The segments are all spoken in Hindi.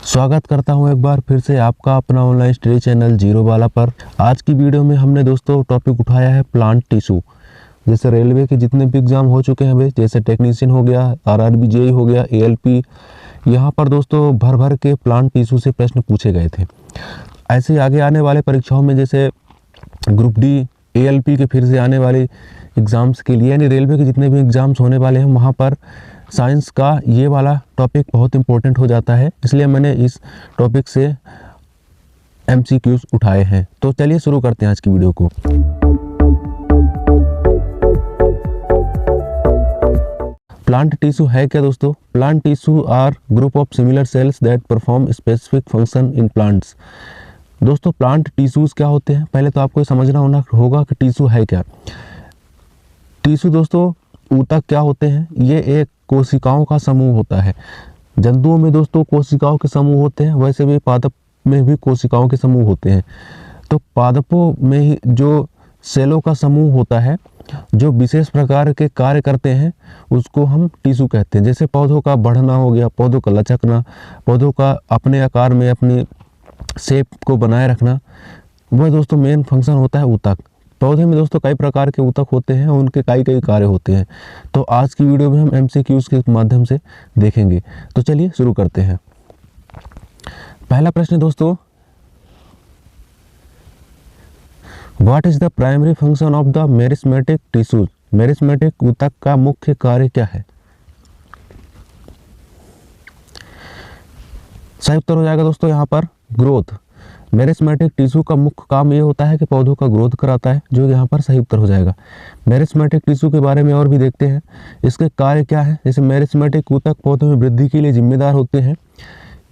स्वागत करता हूं एक बार फिर से आपका अपना ऑनलाइन स्टडी चैनल जीरो वाला पर। आज की वीडियो में हमने दोस्तों टॉपिक उठाया है प्लांट टिश्यू। जैसे रेलवे के जितने भी एग्जाम हो चुके हैं भाई, जैसे टेक्नीशियन हो गया, आरआरबी जेई हो गया, एएलपी, यहाँ पर दोस्तों भर भर के प्लांट टिश्यू से प्रश्न पूछे गए थे। ऐसे ही आगे आने वाले परीक्षाओं में जैसे ग्रुप डी, एएलपी के फिर से आने वाले एग्ज़ाम्स के लिए, यानी रेलवे के जितने भी एग्ज़ाम्स होने वाले हैं वहाँ पर साइंस का ये वाला टॉपिक बहुत इंपॉर्टेंट हो जाता है, इसलिए मैंने इस टॉपिक से एमसीक्यूज उठाए हैं। तो चलिए शुरू करते हैं आज की वीडियो को। प्लांट टिश्यू है क्या दोस्तों? Plant tissue are group of similar cells that perform specific function in plants. दोस्तों प्लांट टिश्यूज क्या होते हैं, पहले तो आपको समझना होगा कि टिश्यू है क्या। टिश्यू दोस्तों ऊतक क्या होते हैं? ये एक कोशिकाओं का समूह होता है। जंतुओं में दोस्तों कोशिकाओं के समूह होते हैं, वैसे भी पादप में भी कोशिकाओं के समूह होते हैं। तो पादपों में ही जो सेलों का समूह होता है जो विशेष प्रकार के कार्य करते हैं उसको हम टिश्यू कहते हैं। जैसे पौधों का बढ़ना हो गया, पौधों का लचकना, पौधों का अपने आकार में अपनी शेप को बनाए रखना, वह दोस्तों मेन फंक्शन होता है ऊतक। पौधे में दोस्तों कई प्रकार के ऊतक होते हैं, उनके कई कार्य होते हैं। तो आज की वीडियो में हम एमसीक्यूज के माध्यम से देखेंगे। तो चलिए शुरू करते हैं। पहला प्रश्न दोस्तों, what is the primary function of the meristematic tissues? Meristematic ऊतक का मुख्य कार्य क्या है? सही उत्तर हो जाएगा दोस्तों यहाँ पर ग्रोथ। मेरिस्मेटिक टिश्यू का मुख्य काम ये होता है कि पौधों का ग्रोथ कराता है, जो यहाँ पर सही उत्तर हो जाएगा। मेरिस्मेटिक टिश्यू के बारे में और भी देखते हैं, इसके कार्य क्या है। जैसे मेरिस्मेटिक ऊतक पौधों में वृद्धि के लिए जिम्मेदार होते हैं।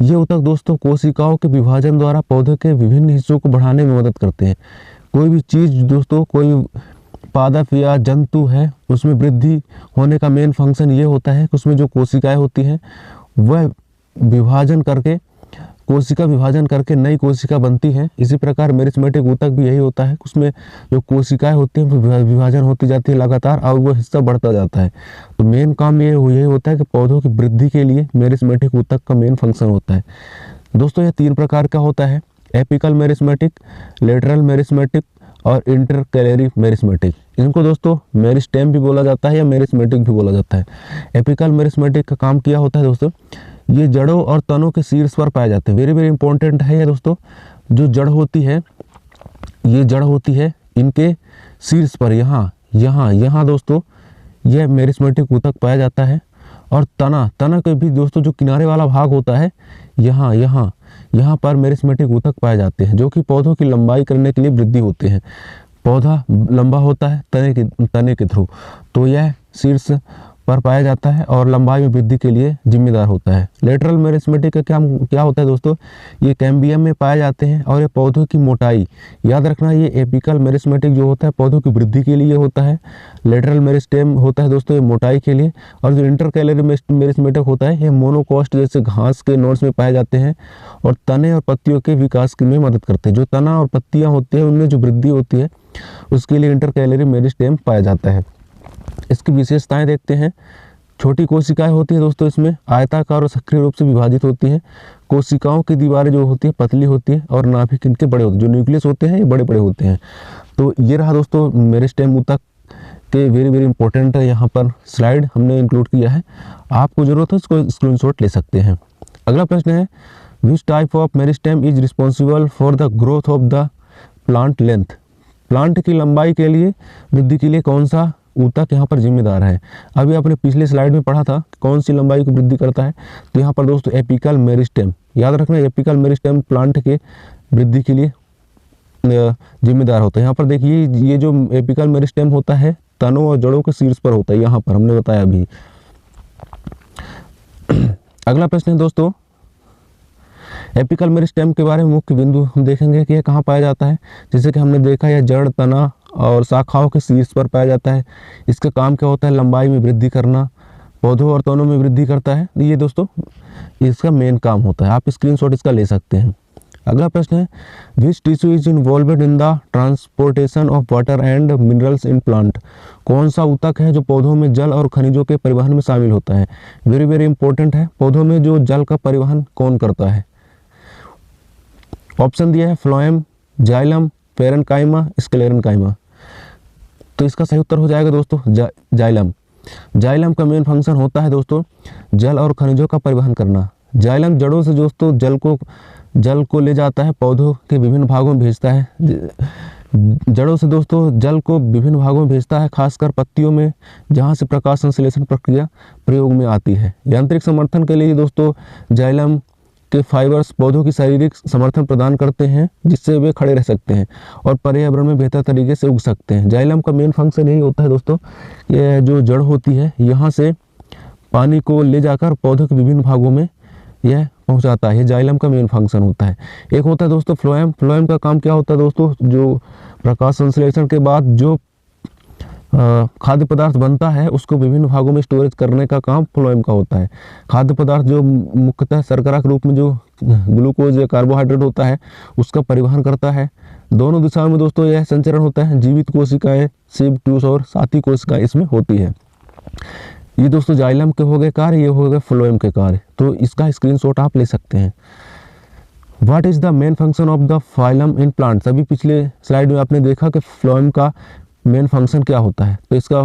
ये ऊतक दोस्तों कोशिकाओं के विभाजन द्वारा पौधे के विभिन्न हिस्सों को बढ़ाने में मदद करते हैं। कोई भी चीज़ दोस्तों, कोई पादप या जंतु है, उसमें वृद्धि होने का मेन फंक्शन ये होता है कि उसमें जो कोशिकाएँ होती हैं वह कोशिका विभाजन करके नई कोशिका बनती है। इसी प्रकार मेरिस्मेटिक ऊतक भी यही होता है, उसमें जो कोशिकाएं होती हैं वो विभाजन होती जाती है लगातार और वो हिस्सा बढ़ता जाता है। तो मेन काम ये यही होता है कि पौधों की वृद्धि के लिए मेरिस्मेटिक ऊतक का मेन फंक्शन होता है। दोस्तों ये 3 प्रकार का होता है, एपिकल मेरिस्मेटिक, लेटरल मेरिस्मेटिक और इंटरकैलरी मेरिस्मेटिक। इनको दोस्तों मेरिस्टेम भी बोला जाता है या मेरिस्मेटिक भी बोला जाता है। एपिकल मेरिस्मेटिक का काम क्या होता है दोस्तों, ये जड़ों और तनों के शीर्ष पर पाए जाते हैं। वेरी वेरी इंपॉर्टेंट है ये दोस्तों। जो जड़ होती है, ये जड़ होती है इनके शीर्ष पर, यहाँ दोस्तों यह मेरिस्मेटिक ऊतक पाया जाता है। और तना के भी दोस्तों जो किनारे वाला भाग होता है, यहाँ पर मेरिस्मेटिक ऊतक पाए जाते हैं, जो कि पौधों की लंबाई करने के लिए वृद्धि होते हैं। पौधा लंबा होता है तने के थ्रू, तो यह शीर्ष पर पाया जाता है और लंबाई में वृद्धि के लिए जिम्मेदार होता है। लेटरल मेरिस्मेटिक का क्या होता है दोस्तों, ये कैम्बियम में पाए जाते हैं और ये पौधों की मोटाई, याद रखना ये एपिकल मेरिस्मेटिक जो होता है पौधों की वृद्धि के लिए होता है। लेटरल मेरिस्टेम होता है दोस्तों ये मोटाई के लिए। और जो इंटरकैलरी मेरिस्मेटिक होता है ये मोनोकॉस्ट जैसे घास के नोड्स में पाए जाते हैं और तने और पत्तियों के विकास में मदद करते हैं। जो तना और पत्तियाँ होती हैं उनमें जो वृद्धि होती है उसके लिए इंटरकैलरी मेरिस्टेम पाया जाता है। इसकी विशेषताएं देखते हैं। छोटी कोशिकाएं होती है दोस्तों, इसमें आयताकार और सक्रिय रूप से विभाजित होती हैं। कोशिकाओं की दीवारें जो होती है पतली होती है और नाभिक इनके बड़े होते हैं। जो न्यूक्लियस होते हैं ये बड़े बड़े होते हैं। तो ये रहा दोस्तों मेरिस्टेम ऊतक के वेरी वेरी इंपॉर्टेंट यहाँ पर स्लाइड हमने इंक्लूड किया है। आपको जरूरत है उसको स्क्रीनशॉट ले सकते हैं। अगला प्रश्न है, विच type of meristem is responsible for the growth of the plant length? Plant की लंबाई के लिए, वृद्धि के लिए कौन सा ऊतक यहाँ पर जिम्मेदार है? अभी आपने पिछले स्लाइड में पढ़ा था कौन सी लंबाई को वृद्धि करता है, तो यहाँ पर दोस्तों एपिकल मेरिस्टेम, याद रखना एपिकल मेरिस्टेम प्लांट के वृद्धि के लिए जिम्मेदार होता है। यहाँ पर देखिए ये जो एपिकल मेरिस्टेम होता है तनों और जड़ों के शीर्ष पर होता है, यहाँ पर हमने बताया अभी। अगला प्रश्न है दोस्तों, एपिकल मेरिस्टेम के बारे में मुख्य बिंदु हम देखेंगे कि यह कहाँ पाया जाता है। जैसे कि हमने देखा यह जड़, तना और शाखाओं के शीर्ष पर पाया जाता है। इसका काम क्या होता है, लंबाई में वृद्धि करना, पौधों और तनों में वृद्धि करता है। ये दोस्तों इसका मेन काम होता है। आप स्क्रीनशॉट इसका ले सकते हैं। अगला प्रश्न है, which tissue is involved in the transportation of water and minerals in plant? कौन सा ऊतक है जो पौधों में जल और खनिजों के परिवहन में शामिल होता है? वेरी वेरी इंपॉर्टेंट है। पौधों में जो जल का परिवहन कौन करता है? ऑप्शन दिया है फ्लोएम, जाइलम, पेरेन्काइमा, स्क्लेरेन्काइमा। तो इसका सही उत्तर हो जाएगा दोस्तों जाइलम। जाइलम का मेन फंक्शन होता है दोस्तों जल और खनिजों का परिवहन करना। जाइलम जड़ों से दोस्तों जल को ले जाता है, पौधों के विभिन्न भागों में भेजता है। जड़ों से दोस्तों जल को विभिन्न भागों में भेजता है, खासकर पत्तियों में, जहां से प्रकाश संश्लेषण प्रक्रिया प्रयोग में आती है। यांत्रिक समर्थन के लिए दोस्तों जाइलम के फाइबर्स पौधों की शारीरिक समर्थन प्रदान करते हैं, जिससे वे खड़े रह सकते हैं और पर्यावरण में बेहतर तरीके से उग सकते हैं। जाइलम का मेन फंक्शन यही होता है दोस्तों, ये जो जड़ होती है यहाँ से पानी को ले जाकर पौधों के विभिन्न भागों में यह पहुंचाता है। ये जाइलम का मेन फंक्शन होता है। एक होता है दोस्तों फ्लोएम। फ्लोएम का काम क्या होता है दोस्तों, जो प्रकाश संश्लेषण के बाद जो खाद्य पदार्थ बनता है उसको विभिन्न भागों में स्टोरेज करने का काम फ्लोएम का होता है। खाद्य पदार्थ जो मुख्यतः शर्करा के रूप में जो ग्लूकोज या कार्बोहाइड्रेट होता है उसका परिवहन करता है। दोनों दिशाओं में दोस्तों यह संचरण होता है। जीवित कोशिकाएं, सिव, ट्यूस और साथी कोशिकाएं इसमें होती है। ये दोस्तों जाइलम के हो गए कार्य, ये हो गए फ्लोएम के कार्य। तो इसका स्क्रीनशॉट आप ले सकते हैं। What is the main function of the phylum in plants. अभी पिछले स्लाइड में आपने देखा कि फ्लोएम का मेन फंक्शन क्या होता है। तो इसका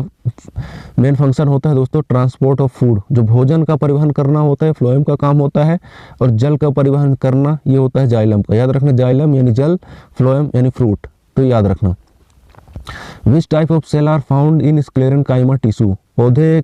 मेन फंक्शन होता है दोस्तों ट्रांसपोर्ट ऑफ फूड, जो भोजन का परिवहन करना होता है फ्लोएम का काम होता है, और जल का परिवहन करना ये होता है जाइलम का। याद रखना, जाइलम यानी जल, फ्लोएम यानी फ्रूट, तो याद रखना। Which type of cell are found in sclerenchyma tissue. पौधे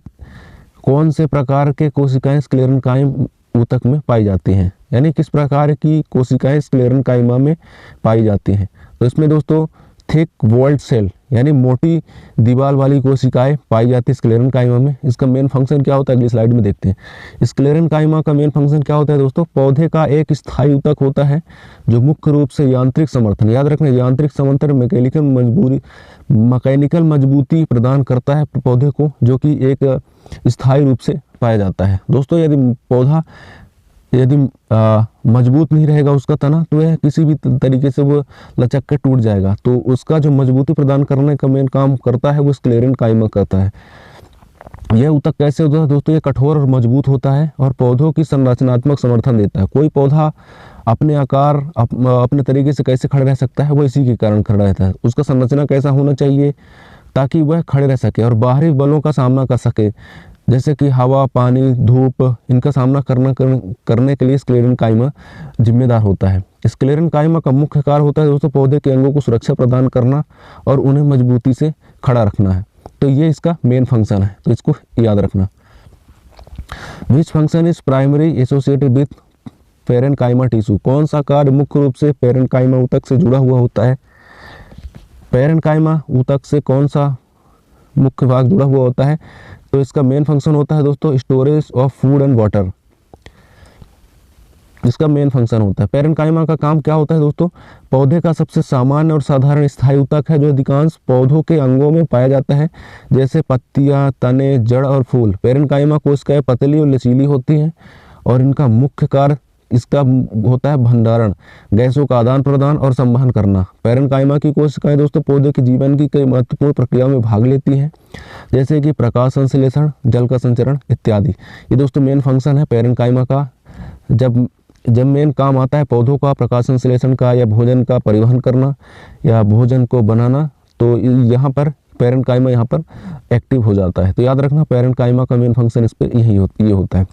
कौन से प्रकार के कोशिकाएं स्क्लेरेन्काइमा ऊतक में पाई जाती हैं, यानी किस प्रकार की कोशिकाएं स्क्लेरेन्काइमा में पाई जाती हैं। तो इसमें दोस्तों थिक वॉल्ड सेल यानी मोटी दीवार वाली कोशिकाएं पाई जाती है स्क्लेरेन्काइमा में। इसका मेन फंक्शन क्या होता है अगली स्लाइड में देखते हैं। स्क्लेरेन्काइमा का मेन फंक्शन क्या होता है दोस्तों, पौधे का एक स्थायी ऊतक होता है जो मुख्य रूप से यांत्रिक समर्थन, याद रखना यांत्रिक समर्थन मैकेनिकल मजबूती प्रदान करता है पौधे को, जो कि एक स्थायी रूप से पाया जाता है। दोस्तों यदि पौधा मजबूत नहीं रहेगा उसका तना, तो यह किसी भी तरीके से वो लचक के टूट जाएगा। तो उसका जो मजबूती प्रदान करने का मेन काम करता है वो स्क्लेरेन्काइमा करता है। यह ऊतक कैसे होता है दोस्तों, ये कठोर और मजबूत होता है और पौधों की संरचनात्मक समर्थन देता है। कोई पौधा अपने आकार अपने तरीके से कैसे खड़ा रह सकता है, वो इसी के कारण खड़ा रहता है। उसका संरचना कैसा होना चाहिए ताकि वह खड़े रह सके और बाहरी बलों का सामना कर सके, जैसे कि हवा, पानी, धूप, इनका सामना करने के लिए स्क्लेरेन्काइमा जिम्मेदार होता है। स्क्लेरेन्काइमा का मुख्य कार्य होता है दोस्तों पौधे के अंगों को सुरक्षा प्रदान करना और उन्हें मजबूती से खड़ा रखना है। तो ये इसका मेन फंक्शन है, तो इसको याद रखना। Which function is primary associated with parenchyma tissue. कौन सा कार्य मुख्य रूप से पेरेन्काइमा ऊतक से जुड़ा हुआ होता है। पेरेन्काइमा ऊतक से कौन सा मुख्य भाग जुड़ा हुआ होता है, तो इसका मेन फंक्शन होता है दोस्तों storage of food and water. इसका मेन फंक्शन होता है। पेरेन्काइमा का काम क्या होता है दोस्तों, पौधे का सबसे सामान्य और साधारण स्थायी ऊतक है जो अधिकांश पौधों के अंगों में पाया जाता है, जैसे पत्तियां, तने, जड़ और फूल। पेरेन्काइमा कोशिकाएं पतली और लचीली होती हैं और इनका मुख्य कार्य इसका होता है भंडारण, गैसों का आदान प्रदान और संवहन करना। पेरेन्काइमा की कोशिकाएं दोस्तों पौधे के जीवन की कई महत्वपूर्ण प्रक्रियाओं में भाग लेती हैं, जैसे कि प्रकाश संश्लेषण, जल का संचरण इत्यादि। ये दोस्तों मेन फंक्शन है पेरेन्काइमा का। जब मेन काम आता है पौधों का प्रकाश संश्लेषण का या भोजन का परिवहन करना या भोजन को बनाना, तो यहाँ पर पेरेन्काइमा यहाँ पर एक्टिव हो जाता है। तो याद रखना पेरेन्काइमा का मेन फंक्शन इस पर ये होता है।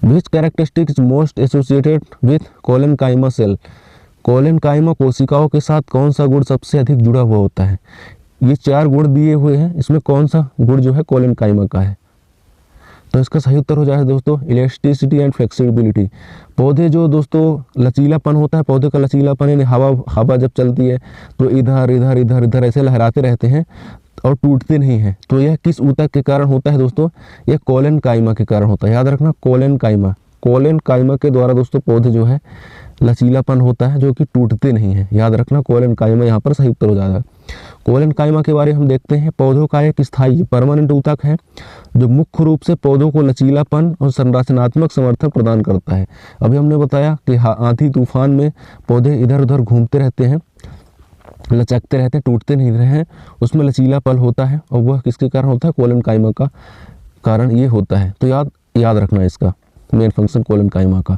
Which characteristic is most associated with collenchyma cell. Collenchyma कोशिकाओं के साथ कौन सा गुण सबसे अधिक जुड़ा हुआ होता है। ये 4 गुण दिए हुए हैं, इसमें कौन सा गुण जो है कोलेन्काइमा का है। तो इसका सही उत्तर हो जाएगा दोस्तों इलास्टिसिटी एंड फ्लेक्सिबिलिटी। पौधे जो दोस्तों लचीलापन होता है, पौधे का लचीलापन यानी हवा जब चलती है तो इधर इधर इधर इधर ऐसे लहराते रहते हैं और टूटते नहीं हैं। तो यह किस ऊतक के कारण होता है दोस्तों, यह कोलेन्काइमा के कारण होता है। याद रखना कोलेन्काइमा के द्वारा दोस्तों पौधे जो है लचीलापन होता है जो कि टूटते नहीं हैं। याद रखना कोलेन्काइमा यहाँ पर सही उत्तर हो जाएगा। कोलेन्काइमा के बारे में हम देखते हैं। पौधों का एक स्थायी परमानेंट ऊतक है जो मुख्य रूप से पौधों को लचीलापन और संरचनात्मक समर्थन प्रदान करता है। अभी हमने बताया कि आंधी तूफान में पौधे इधर उधर घूमते रहते हैं, लचकते रहते हैं, टूटते नहीं रहे हैं, उसमें लचीलापन होता है और वह किसके कारण होता है, कोलेन्काइमा का कारण ये होता है। तो याद रखना इसका मेन फंक्शन कोलेन्काइमा का।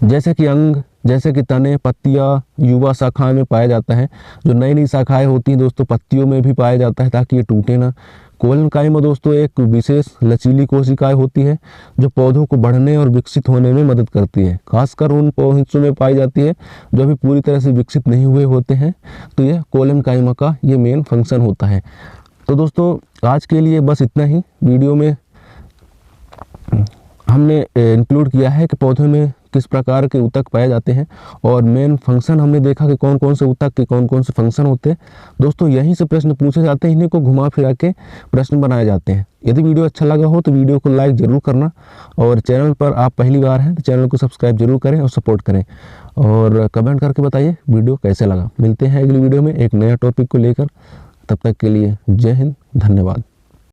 जैसे कि अंग, जैसे कि तने, पत्तियां, युवा शाखाएं में पाया जाता है। जो नई नई शाखाएं होती हैं दोस्तों, पत्तियों में भी पाया जाता है ताकि ये टूटे ना। कोलेनकाइमा दोस्तों एक विशेष लचीली कोशिकाएं होती है जो पौधों को बढ़ने और विकसित होने में मदद करती है। खासकर उन हिस्सों में पाई जाती है जो अभी पूरी तरह से विकसित नहीं हुए होते हैं। तो यह कोलेनकाइमा का ये मेन फंक्शन होता है। तो दोस्तों आज के लिए बस इतना ही। वीडियो में हमने इंक्लूड किया है कि पौधों में किस प्रकार के ऊतक पाए जाते हैं और मेन फंक्शन हमने देखा कि कौन कौन से ऊतक के कौन कौन से फंक्शन होते हैं। दोस्तों यहीं से प्रश्न पूछे जाते हैं, इन्हीं को घुमा फिरा के प्रश्न बनाए जाते हैं। यदि वीडियो अच्छा लगा हो तो वीडियो को लाइक ज़रूर करना, और चैनल पर आप पहली बार हैं तो चैनल को सब्सक्राइब जरूर करें और सपोर्ट करें, और कमेंट करके बताइए वीडियो कैसे लगा। मिलते हैं अगली वीडियो में एक नया टॉपिक को लेकर। तब तक के लिए जय हिंद, धन्यवाद।